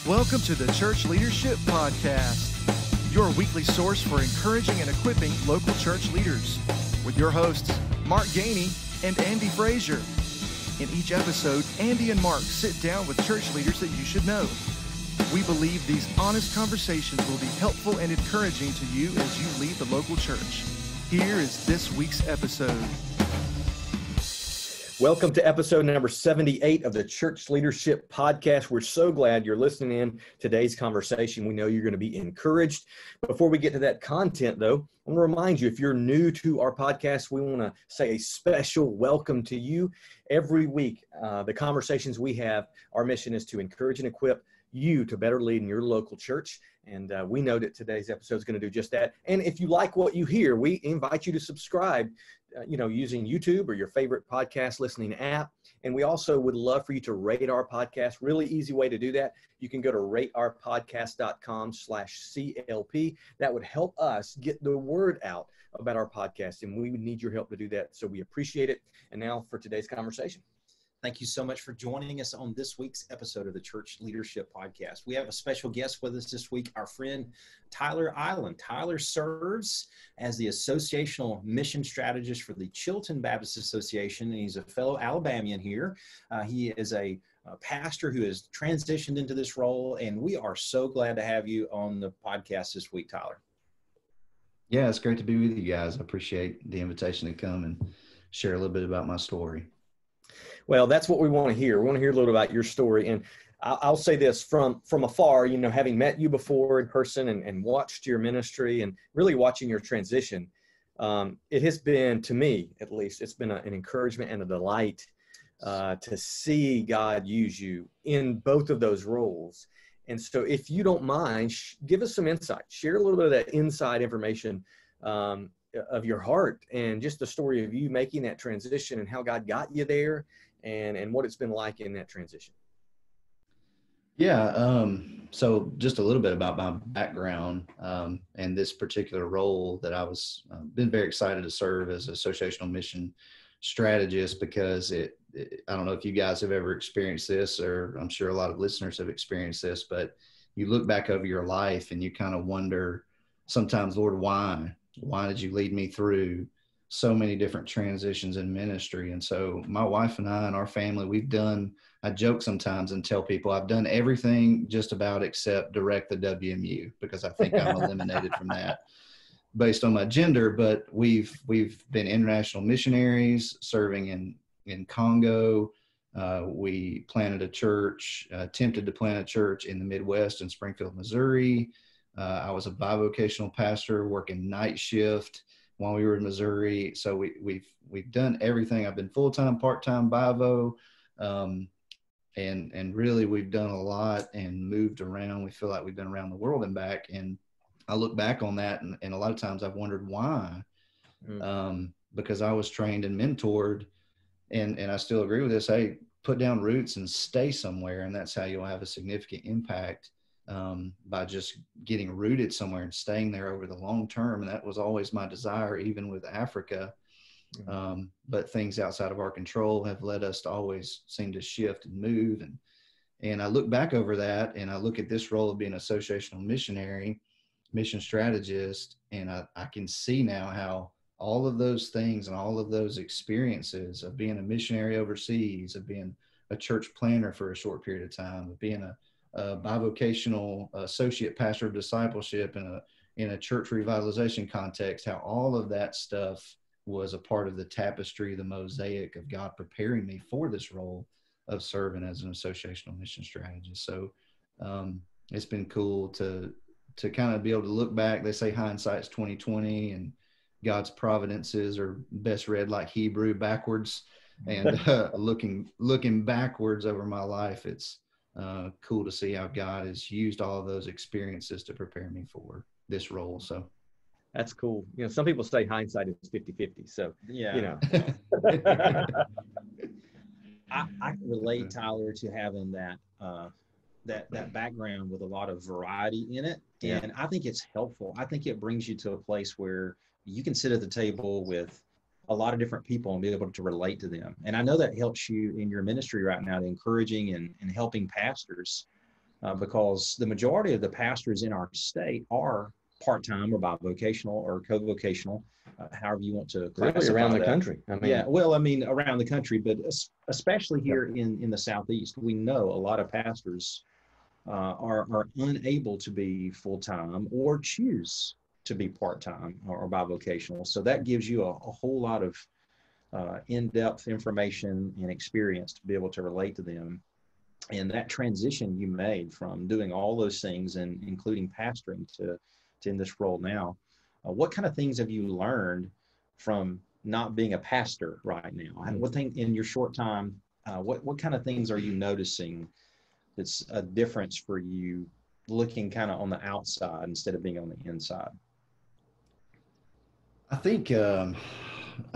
Welcome to the Church Leadership Podcast, your weekly source for encouraging and equipping local church leaders, with your hosts, Mark Gainey and Andy Frazier. In each episode, Andy and Mark sit down with church leaders that you should know. We believe these honest conversations will be helpful and encouraging to you as you lead the local church. Here is this week's episode. Welcome to episode number 78 of the Church Leadership Podcast. We're so glad you're listening in today's conversation. We know you're going to be encouraged. Before we get to that content, though, I want to remind you, if you're new to our podcast, we want to say a special welcome to you. Every week, the conversations we have, our mission is to encourage and equip you to better lead in your local church. And we know that today's episode is going to do just that. And if you like what you hear, we invite you to subscribe, using YouTube or your favorite podcast listening app. And we also would love for you to rate our podcast. Really easy way to do that. You can go to rateourpodcast.com/CLP. That would help us get the word out about our podcast. And we would need your help to do that. So we appreciate it. And now for today's conversation. Thank you so much for joining us on this week's episode of the Church Leadership Podcast. We have a special guest with us this week, our friend Tyler Eiland. Tyler serves as the Associational Mission Strategist for the Chilton Baptist Association, and he's a fellow Alabamian here. He is a pastor who has transitioned into this role, and we are so glad to have you on the podcast this week, Tyler. Yeah, it's great to be with you guys. I appreciate the invitation to come and share a little bit about my story. Well, that's what we want to hear. We want to hear a little about your story. And I'll say this from afar, having met you before in person and watched your ministry and really watching your transition, it has been, to me at least, it's been an encouragement and a delight to see God use you in both of those roles. And so if you don't mind, give us some insight. Share a little bit of that inside information of your heart and just the story of you making that transition and how God got you there and what it's been like in that transition. Yeah. So just a little bit about my background and this particular role that I was been very excited to serve as Associational Mission Strategist, because I don't know if you guys have ever experienced this, or I'm sure a lot of listeners have experienced this, but you look back over your life and you kind of wonder sometimes, Lord, why did you lead me through so many different transitions in ministry? And so my wife and I and our family, I joke sometimes and tell people I've done everything just about except direct the WMU, because I think I'm eliminated from that based on my gender. But we've been international missionaries serving in Congo. We planted a church, attempted to plant a church in the Midwest in Springfield, Missouri. I was a bivocational pastor working night shift while we were in Missouri. So we've done everything. I've been full-time, part-time, bivo, and really we've done a lot and moved around. We feel like we've been around the world and back. And I look back on that, and a lot of times I've wondered why, because I was trained and mentored, and I still agree with this. Hey, put down roots and stay somewhere, and that's how you'll have a significant impact. By just getting rooted somewhere and staying there over the long term. And that was always my desire, even with Africa. But things outside of our control have led us to always seem to shift and move. And I look back over that, and I look at this role of being an associational missionary, mission strategist, and I can see now how all of those things and all of those experiences of being a missionary overseas, of being a church planner for a short period of time, of being a bivocational associate pastor of discipleship in a church revitalization context, how all of that stuff was a part of the tapestry, the mosaic of God preparing me for this role of serving as an associational mission strategist. So it's been cool to kind of be able to look back. They say hindsight's 20/20, and God's providences are best read like Hebrew backwards. And looking backwards over my life, it's cool to see how God has used all of those experiences to prepare me for this role. So that's cool. Some people say hindsight is 50-50. So, yeah. I relate, Tyler, to having that background with a lot of variety in it. Yeah. And I think it's helpful. I think it brings you to a place where you can sit at the table with a lot of different people and be able to relate to them. And I know that helps you in your ministry right now, the encouraging and helping pastors because the majority of the pastors in our state are part-time or bivocational or co-vocational, however you want to classify really around the that. country. I mean, Yeah, well, I mean, around the country, but especially here in the Southeast, we know a lot of pastors are unable to be full-time or choose to be part-time or bivocational. So that gives you a whole lot of in-depth information and experience to be able to relate to them. And that transition you made from doing all those things and including pastoring to in this role now, what kind of things have you learned from not being a pastor right now? And what thing in your short time, what kind of things are you noticing that's a difference for you looking kind of on the outside instead of being on the inside? I think, I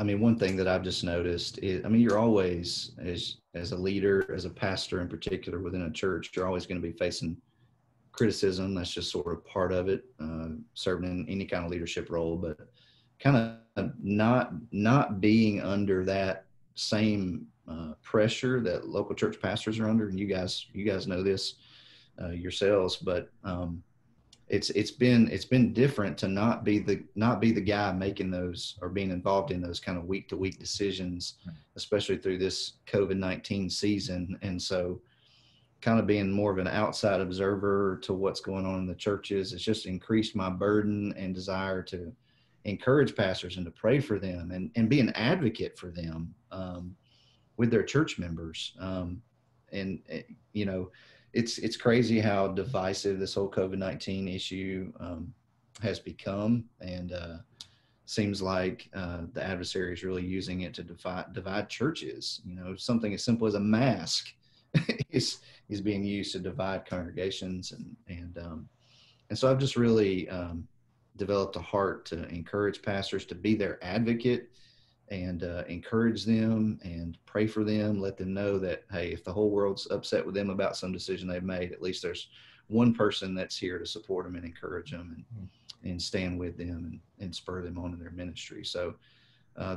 mean, one thing that I've just noticed is, I mean, you're always, as a leader, as a pastor in particular within a church, you're always going to be facing criticism. That's just sort of part of it, serving in any kind of leadership role, but kind of not being under that same pressure that local church pastors are under. And you guys know this yourselves, but it's been different to not be the guy making those or being involved in those kind of week to week decisions, especially through this COVID-19 season. And so kind of being more of an outside observer to what's going on in the churches, it's just increased my burden and desire to encourage pastors and to pray for them and be an advocate for them with their church members. And you know, it's crazy how divisive this whole COVID-19 issue has become, and seems like the adversary is really using it to divide churches. You know, something as simple as a mask is being used to divide congregations, and so I've just really developed a heart to encourage pastors to be their advocate and encourage them and pray for them, let them know that, hey, if the whole world's upset with them about some decision they've made, at least there's one person that's here to support them and encourage them and stand with them and spur them on in their ministry. So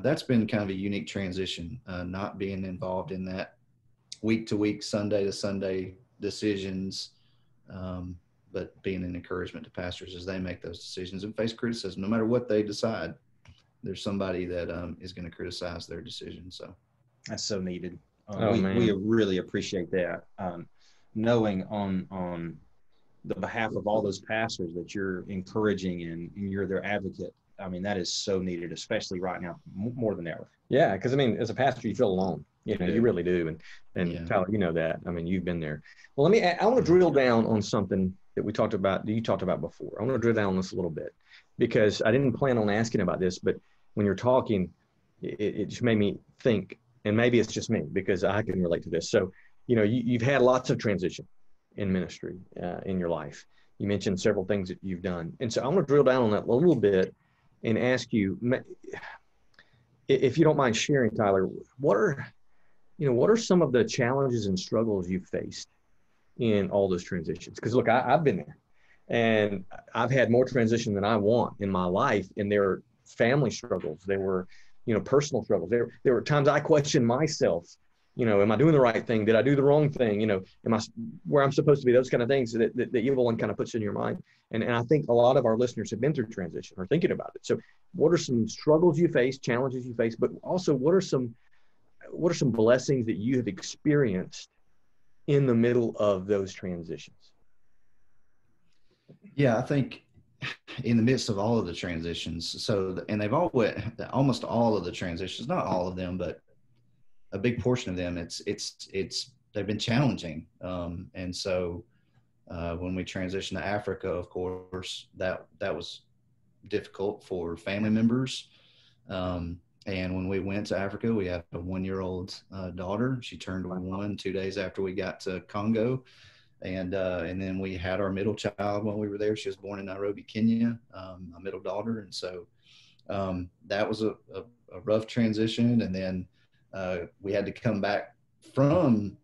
that's been kind of a unique transition, not being involved in that week to week, Sunday to Sunday decisions, but being an encouragement to pastors as they make those decisions and face criticism. No matter what they decide, there's somebody that is going to criticize their decision. So that's so needed. Man. We really appreciate that. Knowing on the behalf of all those pastors that you're encouraging and you're their advocate. I mean, that is so needed, especially right now, more than ever. Yeah, because I mean, as a pastor, you feel alone. You know, you really do. And Yeah. Tyler, you know that. I mean, you've been there. Well, I want to drill down on something that you talked about before. I want to drill down on this a little bit because I didn't plan on asking about this, but when you're talking, it just made me think, and maybe it's just me because I can relate to this. So, you know, you've had lots of transition in ministry in your life. You mentioned several things that you've done. And so I want to drill down on that a little bit and ask you, if you don't mind sharing, Tyler, what are some of the challenges and struggles you've faced in all those transitions? Because look, I've been there, and I've had more transition than I want in my life, and there are family struggles. There were, personal struggles. There were times I questioned myself. Am I doing the right thing? Did I do the wrong thing? Am I where I'm supposed to be? Those kind of things that the evil one kind of puts in your mind. And I think a lot of our listeners have been through transition or thinking about it. So what are some struggles you face, challenges you face, but also what are some blessings that you have experienced in the middle of those transitions? Yeah, I think in the midst of all of the transitions, and they've almost all of the transitions, not all of them, but a big portion of them, they've been challenging. And so when we transitioned to Africa, of course, that was difficult for family members. And when we went to Africa, we had a 1-year-old daughter. She turned 1 2 days after we got to Congo. And then we had our middle child while we were there. She was born in Nairobi, Kenya, my middle daughter. And so that was a rough transition. And then we had to come back from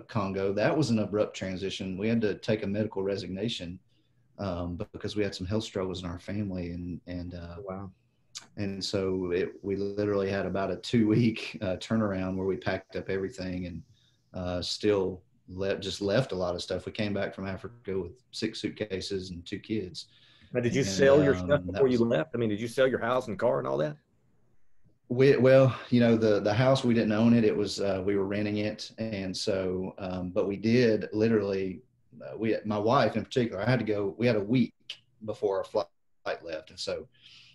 Congo. That was an abrupt transition. We had to take a medical resignation because we had some health struggles in our family. And Wow. And so we literally had about a 2-week turnaround where we packed up everything and still just left a lot of stuff. We came back from Africa with 6 suitcases and 2 kids. Now, did you And, sell your stuff before you left? I mean, did you sell your house and car and all that? Well, you know, the house, we didn't own it. It was, we were renting it. And so, but we did literally, my wife in particular, we had a week before our flight left. And so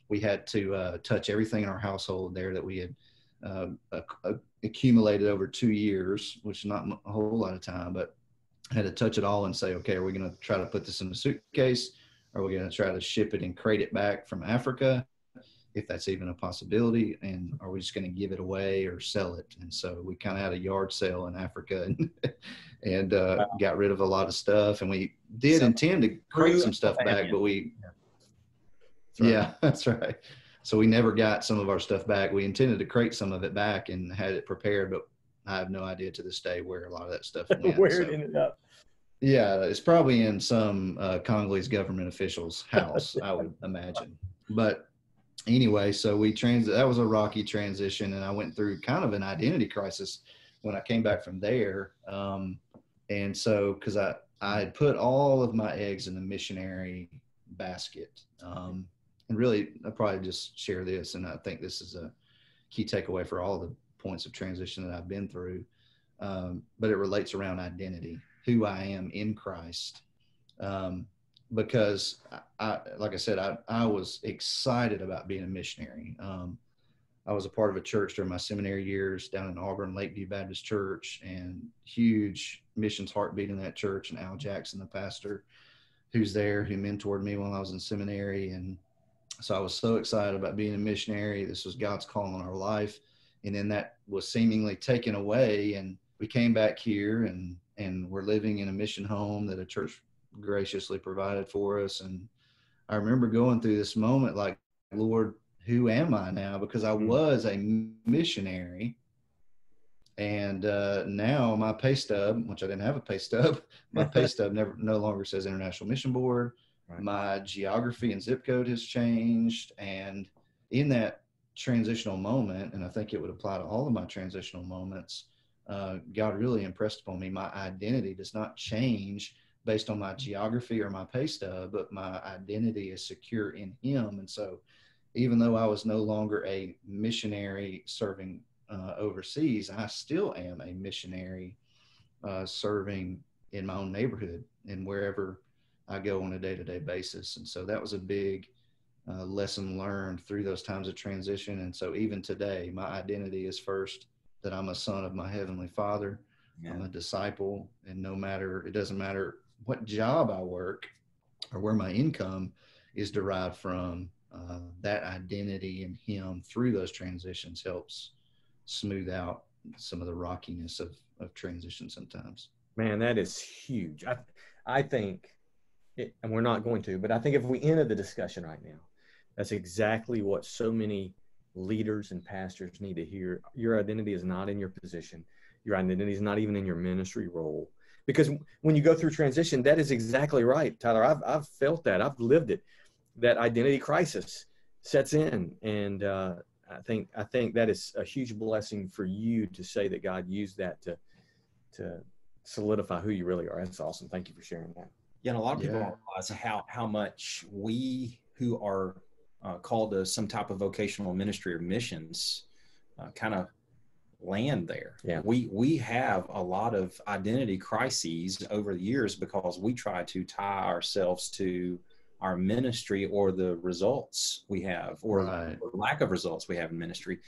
we had to touch everything in our household there that we had accumulated over 2 years, which is not a whole lot of time, but I had to touch it all and say, okay, are we going to try to put this in a suitcase? Are we going to try to ship it and crate it back from Africa, if that's even a possibility? And are we just going to give it away or sell it? And so we kind of had a yard sale in Africa and got rid of a lot of stuff. And we did intend to crate some stuff back, but that's right. So we never got some of our stuff back. We intended to crate some of it back and had it prepared, but I have no idea to this day where a lot of that stuff went. Where it ended up. Yeah, it's probably in some Congolese government official's house, I would imagine. But anyway, so that was a rocky transition, and I went through kind of an identity crisis when I came back from there. And so, because I had put all of my eggs in the missionary basket. And really, I'll probably just share this, and I think this is a key takeaway for all the points of transition that I've been through. But it relates around identity, who I am in Christ. Because like I said, I was excited about being a missionary. I was a part of a church during my seminary years down in Auburn, Lakeview Baptist Church, and huge missions heartbeat in that church. And Al Jackson, the pastor who's there, who mentored me while I was in seminary. And so I was so excited about being a missionary. This was God's call on our life. And then that was seemingly taken away. And we came back here and we're living in a mission home that a church graciously provided for us. And I remember going through this moment like, Lord, who am I now? Because I was a missionary. And now my pay stub, which I didn't have a pay stub, my pay stub no longer says International Mission Board. Right. My geography and zip code has changed. And in that transitional moment, and I think it would apply to all of my transitional moments, God really impressed upon me, my identity does not change based on my geography or my pay stub, but my identity is secure in Him. And so even though I was no longer a missionary serving overseas, I still am a missionary serving in my own neighborhood and wherever I go on a day-to-day basis. And so that was a big lesson learned through those times of transition. And so even today, my identity is first that I'm a son of my Heavenly Father. Yeah. I'm a disciple, and it doesn't matter what job I work or where my income is derived from, that identity in Him through those transitions helps smooth out some of the rockiness of transition sometimes. Man, that is huge. I think, and we're not going to, but I think if we enter the discussion right now, that's exactly what so many leaders and pastors need to hear. Your identity is not in your position. Your identity is not even in your ministry role. Because when you go through transition, that is exactly right, Tyler. I've felt that. I've lived it. That identity crisis sets in. And I think that is a huge blessing for you to say that God used that to solidify who you really are. That's awesome. Thank you for sharing that. Yeah, and a lot of people don't realize how much we who are called to some type of vocational ministry or missions kind of land there. Yeah. We have a lot of identity crises over the years because we try to tie ourselves to our ministry or the results we have or lack of results we have in ministry.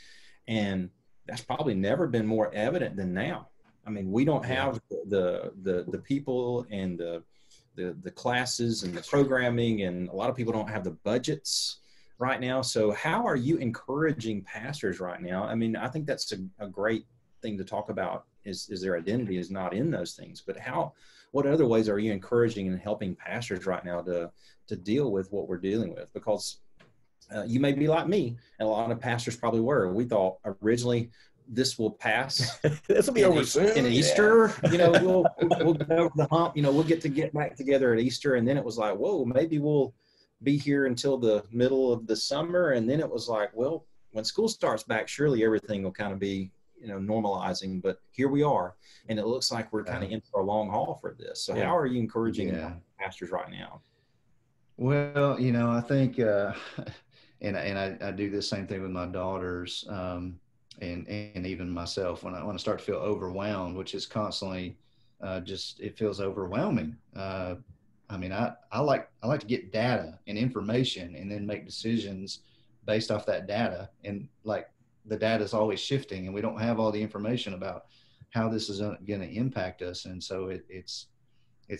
And that's probably never been more evident than now. I mean, we don't have the people and the classes and the programming, and a lot of people don't have the budgets right now. So how are you encouraging pastors right now? I mean, I think that's a great thing to talk about is their identity is not in those things, but what other ways are you encouraging and helping pastors right now to deal with what we're dealing with? Because you may be like me, and a lot of pastors probably were. We thought originally this will pass. This will be over soon. In Easter, we'll get over the hump. We'll get back together at Easter, and then it was like, whoa, maybe we'll be here until the middle of the summer, and then it was like, well, when school starts back, surely everything will kind of be normalizing, but here we are, and it looks like we're kind of in for a long haul for this. So how are you encouraging pastors right now? Well, I think, and I do the same thing with my daughters, and even myself when I start to feel overwhelmed, which is constantly it feels overwhelming. I mean, I like to get data and information and then make decisions based off that data. And like the data is always shifting, and we don't have all the information about how this is going to impact us. And so it's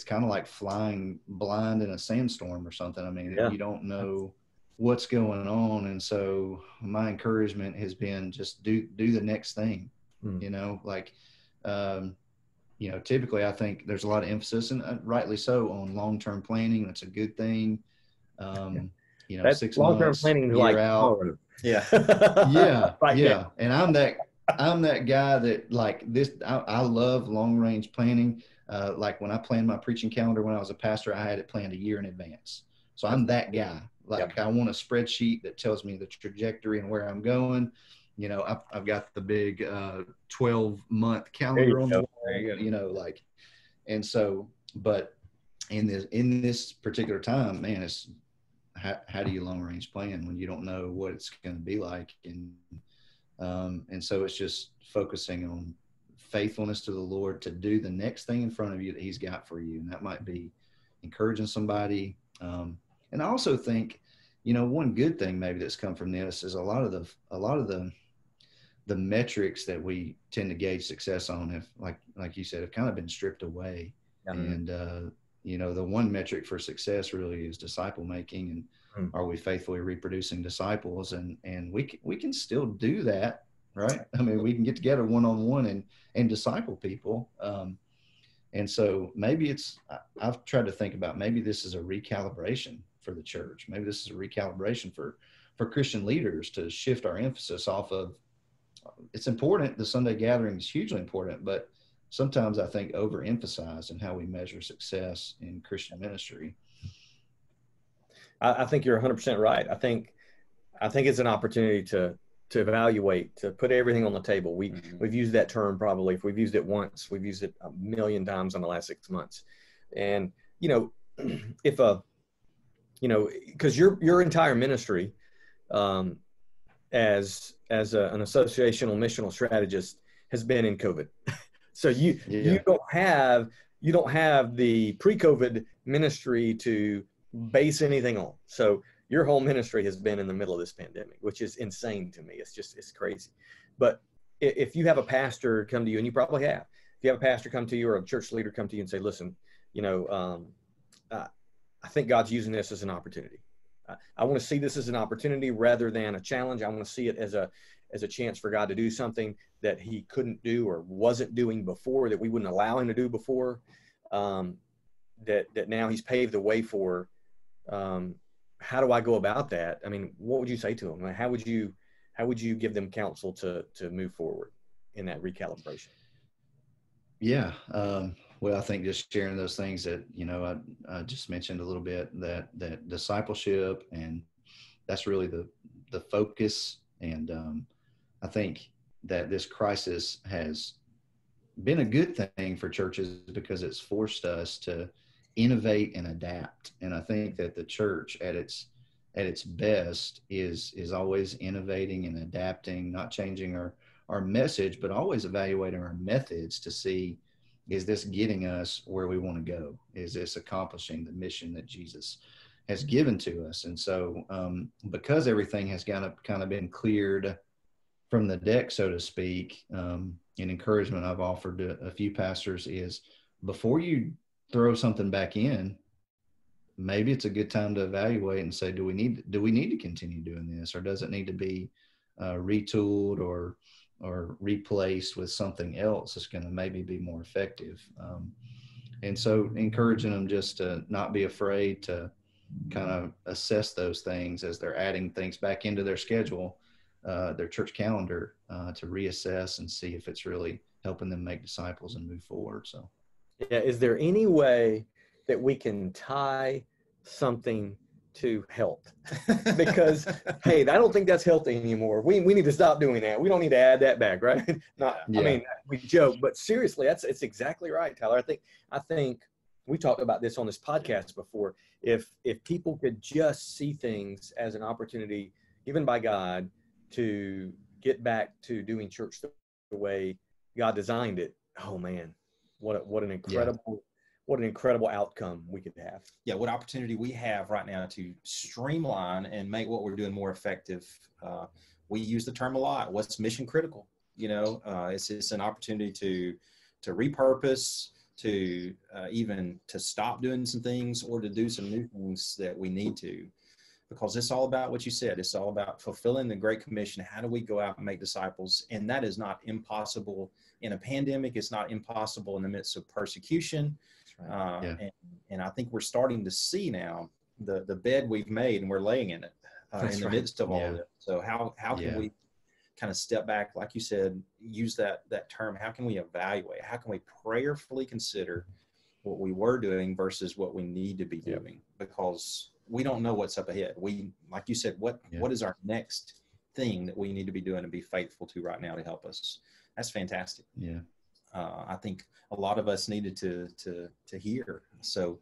kind of like flying blind in a sandstorm or something. I mean, you don't know what's going on. And so my encouragement has been just do the next thing, typically I think there's a lot of emphasis, and rightly so, on long-term planning. That's a good thing. That's 6 long-term months, planning is year like out. Yeah. Yeah. And I'm that guy that like this. I love long-range planning. Like when I planned my preaching calendar when I was a pastor, I had it planned a year in advance. So I'm that guy. Like I want a spreadsheet that tells me the trajectory and where I'm going. I've got the big 12-month calendar on the wall, and so, but in this particular time, man, it's how do you long range plan when you don't know what it's going to be like? And so it's just focusing on faithfulness to the Lord to do the next thing in front of you that He's got for you. And that might be encouraging somebody. And I also think, one good thing maybe that's come from this is a lot of the metrics that we tend to gauge success on have, like you said, have kind of been stripped away. And, the one metric for success really is disciple making, and are we faithfully reproducing disciples? And we can still do that, right? I mean, we can get together one-on-one and disciple people. And so maybe I've tried to think about, maybe this is a recalibration for the church. Maybe this is a recalibration for Christian leaders to shift our emphasis off of, it's important. The Sunday gathering is hugely important, but sometimes I think overemphasized in how we measure success in Christian ministry. I think you're 100% right. I think it's an opportunity to evaluate, to put everything on the table. We've used that term probably, if we've used it once, we've used it 1,000,000 times in the last 6 months. And, if because your entire ministry, as an associational missional strategist, has been in COVID. So you don't have the pre-COVID ministry to base anything on. So your whole ministry has been in the middle of this pandemic, which is insane to me. It's crazy. But if you have a pastor come to you, and you probably have, if you have a pastor come to you or a church leader come to you and say, listen, I think God's using this as an opportunity. I want to see this as an opportunity rather than a challenge. I want to see it as a chance for God to do something that He couldn't do or wasn't doing before, that we wouldn't allow Him to do before, that now He's paved the way for. How do I go about that? I mean, what would you say to them? Like, how would you give them counsel to move forward in that recalibration? Yeah. Well, I think just sharing those things that, I just mentioned a little bit, that discipleship, and that's really the focus. And I think that this crisis has been a good thing for churches because it's forced us to innovate and adapt. And I think that the church at its best is always innovating and adapting, not changing our message, but always evaluating our methods to see, is this getting us where we want to go? Is this accomplishing the mission that Jesus has given to us? And so because everything has kind of been cleared from the deck, so to speak, an encouragement I've offered to a few pastors is, before you throw something back in, maybe it's a good time to evaluate and say, do we need to continue doing this, or does it need to be retooled or replaced with something else that's going to maybe be more effective? And so encouraging them just to not be afraid to kind of assess those things as they're adding things back into their schedule, their church calendar, to reassess and see if it's really helping them make disciples and move forward. So, yeah. Is there any way that we can tie something to health because, hey, I don't think that's healthy anymore. We need to stop doing that. We don't need to add that back, right? I mean, we joke, but seriously, it's exactly right, Tyler. I think we talked about this on this podcast before. If people could just see things as an opportunity given by God to get back to doing church the way God designed it, oh man, what an incredible outcome we could have. Yeah, what opportunity we have right now to streamline and make what we're doing more effective. We use the term a lot. What's mission critical? It's an opportunity to repurpose, to even to stop doing some things or to do some new things that we need to, because it's all about what you said. It's all about fulfilling the Great Commission. How do we go out and make disciples? And that is not impossible in a pandemic. It's not impossible in the midst of persecution. Right. And I think we're starting to see now the bed we've made, and we're laying in it in the midst of all of it. So how can we kind of step back, like you said, use that term? How can we evaluate? How can we prayerfully consider what we were doing versus what we need to be doing? Because we don't know what's up ahead. We, like you said, what is our next thing that we need to be doing and be faithful to right now to help us? That's fantastic. Yeah. I think a lot of us needed to hear. So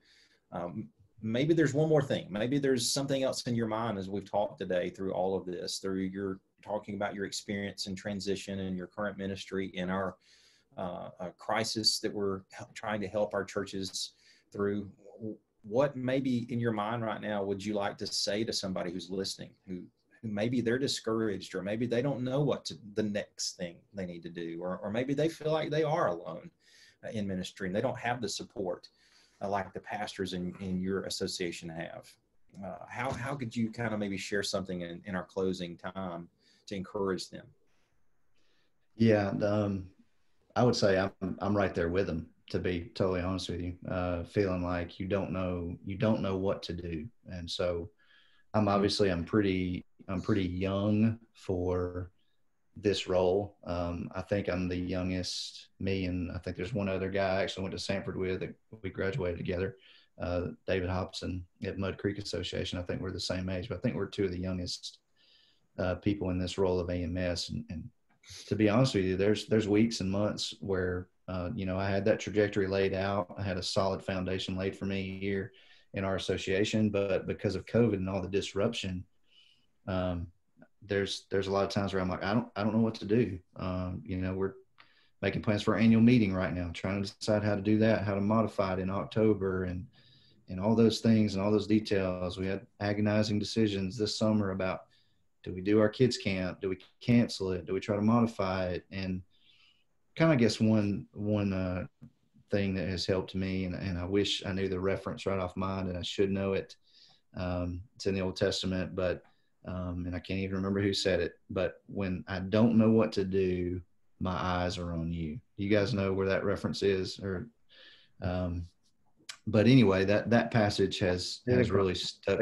maybe there's one more thing. Maybe there's something else in your mind as we've talked today through all of this, through your talking about your experience and transition and your current ministry in our crisis that we're trying to help our churches through. What maybe in your mind right now would you like to say to somebody who's listening, who maybe they're discouraged, or maybe they don't know the next thing they need to do, or maybe they feel like they are alone in ministry and they don't have the support like the pastors in your association have? How could you kind of maybe share something in our closing time to encourage them? Yeah, I would say I'm right there with them, to be totally honest with you, feeling like you don't know what to do. And so I'm pretty young for this role. I think I'm the youngest, me, and I think there's one other guy I actually went to Sanford with that we graduated together, David Hobson at Mud Creek Association. I think we're the same age, but I think we're two of the youngest people in this role of AMS. And to be honest with you, there's weeks and months where I had that trajectory laid out. I had a solid foundation laid for me here in our association, but because of COVID and all the disruption, there's a lot of times where I'm like, I don't know what to do. We're making plans for our annual meeting right now, trying to decide how to do that, how to modify it in October, and all those things and all those details. We had agonizing decisions this summer about, do we do our kids camp? Do we cancel it? Do we try to modify it? And kind of, I guess one thing that has helped me, and I wish I knew the reference right off mind, and I should know it. It's in the Old Testament, but and I can't even remember who said it, but when I don't know what to do, my eyes are on you. You guys know where that reference is? Or but anyway, that passage has really stuck.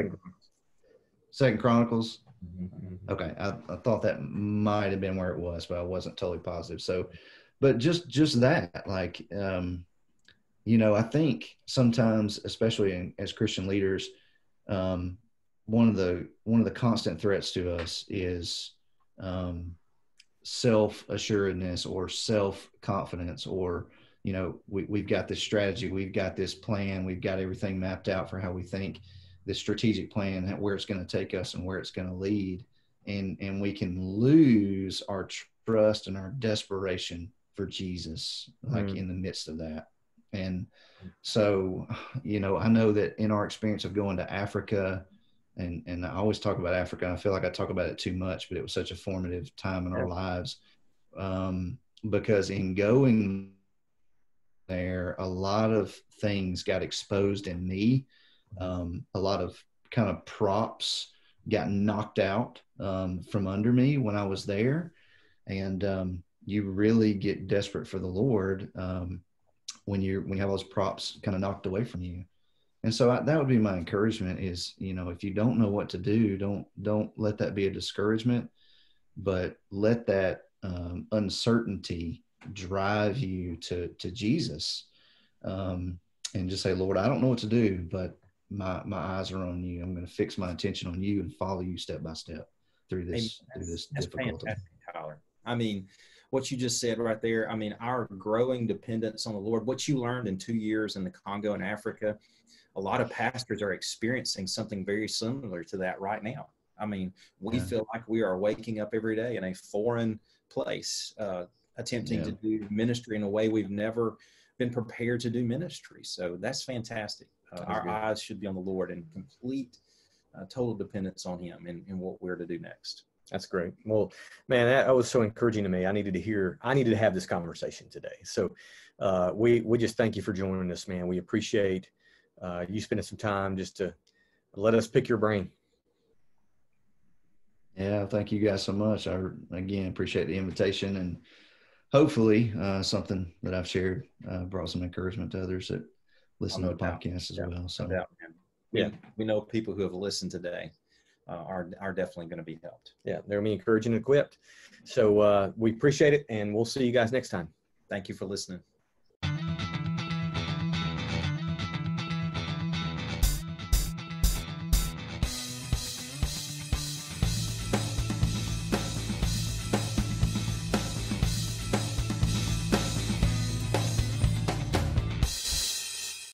Second Chronicles. Mm-hmm. Okay, I thought that might have been where it was, but I wasn't totally positive. So, but just that, like, I think sometimes, especially as Christian leaders, one of the constant threats to us is self-assuredness or self-confidence, or we've got this strategy, we've got this plan, we've got everything mapped out for how we think this strategic plan, where it's going to take us and where it's going to lead, and we can lose our trust and our desperation for Jesus, like in the midst of that. And so, I know that in our experience of going to Africa, and I always talk about Africa, and I feel like I talk about it too much, but it was such a formative time in our lives, because in going there, a lot of things got exposed in me. A lot of kind of props got knocked out from under me when I was there. And you really get desperate for the Lord when you have those props kind of knocked away from you. And so that would be my encouragement is, if you don't know what to do, don't let that be a discouragement, but let that uncertainty drive you to Jesus, and just say, Lord, I don't know what to do, but my eyes are on you. I'm going to fix my attention on you and follow you step by step through this That's difficulty. fantastic, Tyler. I mean, what you just said right there, I mean, our growing dependence on the Lord, what you learned in 2 years in the Congo and Africa, a lot of pastors are experiencing something very similar to that right now. I mean, we feel like we are waking up every day in a foreign place, attempting to do ministry in a way we've never been prepared to do ministry. So that's fantastic. Our eyes should be on the Lord and complete, total dependence on Him in what we're to do next. That's great. Well, man, that was so encouraging to me. I needed to have this conversation today. So we just thank you for joining us, man. We appreciate you spending some time just to let us pick your brain. Yeah, thank you guys so much. I, again, appreciate the invitation, and hopefully something that I've shared brought some encouragement to others that listen to the podcast as well. So, we know people who have listened today are definitely going to be helped. Yeah, they're going to be encouraged and equipped. So we appreciate it, and we'll see you guys next time. Thank you for listening.